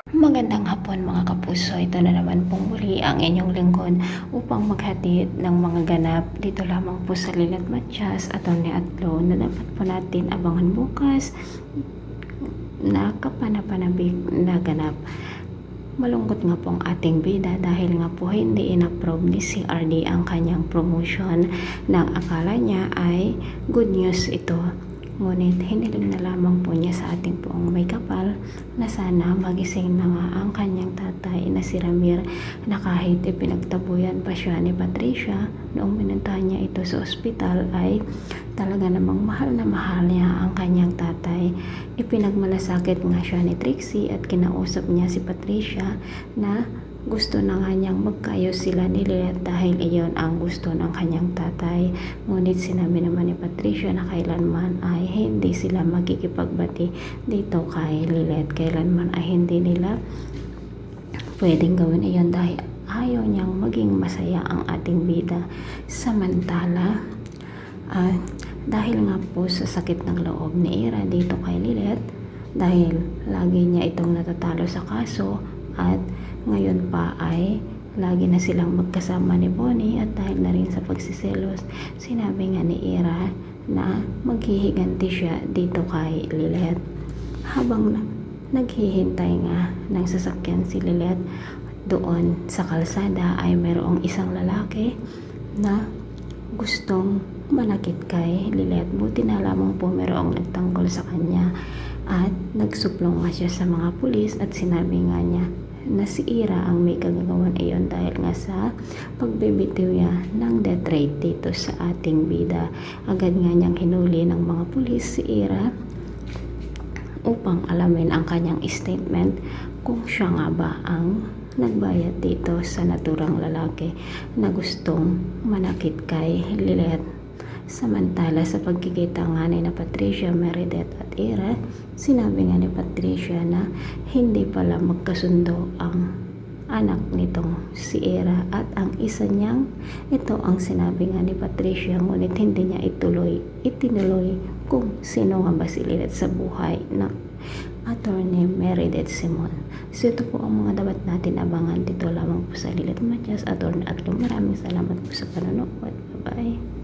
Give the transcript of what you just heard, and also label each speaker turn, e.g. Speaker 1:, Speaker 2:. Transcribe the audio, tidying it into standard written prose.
Speaker 1: Magandang hapon mga kapuso, ito na naman pong muli ang inyong lingkod upang maghatid ng mga ganap dito lamang po sa Lilet Matias, Atty. Atlo na dapat po natin abangan bukas na kapanapanabik na ganap. Malungkot nga po ang ating bida dahil nga po hindi in-approve ni CRD ang kanyang promotion na akala niya ay good news ito. Ngunit hiniling na lamang po niya sa ating poong may kapal na sana magising na nga ang kanyang tatay na si Ramir, na kahit ipinagtabuyan pa siya ni Patricia noong pinuntahan niya ito sa ospital ay talaga namang mahal na mahal niya ang kanyang tatay. Ipinagmalasakit nga siya ni Trixie at kinausap niya si Patricia na gusto na nga niyang magkaayos sila ni Lilet dahil iyon ang gusto ng kanyang tatay. Ngunit sinabi naman ni Patricia na kailanman ay hindi sila magkikipagbati dito kay Lilet. Kailanman ay hindi nila pwedeng gawin iyon dahil ayaw niyang maging masaya ang ating bida. Samantala, dahil nga po sa sakit ng loob ni Ira dito kay Lilet, dahil lagi niya itong natatalo sa kaso at ngayon pa ay lagi na silang magkasama ni Bonnie, at dahil na rin sa pagsiselos, sinabi nga ni Ira na maghihiganti siya dito kay Lilet. Habang naghihintay nga ng sasakyan si Lilet doon sa kalsada ay mayroong isang lalaki na gustong manakit kay Lilet. Buti na lamang po mayroong nagtanggol sa kanya at nagsuplong nga siya sa mga pulis at sinabi nga niya na si Ira ang may kagagawan iyon dahil nga sa pagbibitiw niya ng death rate dito sa ating bida. Agad nga niyang hinuli ng mga pulis si Ira upang alamin ang kanyang statement kung siya nga ba ang nagbayad dito sa naturang lalaki na gustong manakit kay Lilet. Samantala sa pagkikita nga ni na Patricia, Meredith at Ira, sinabi nga ni Patricia na hindi pala magkasundo ang anak nitong si Ira at ang isa niyang ito ang sinabi nga ni Patricia, ngunit hindi niya itinuloy kung sino nga ba si Lilet sa buhay ng Attorney Meredith Simon. So ito po ang mga dapat natin abangan dito lamang po sa Lilet Matias, Atty. Atlo. Maraming salamat po sa panonood. Bye-bye.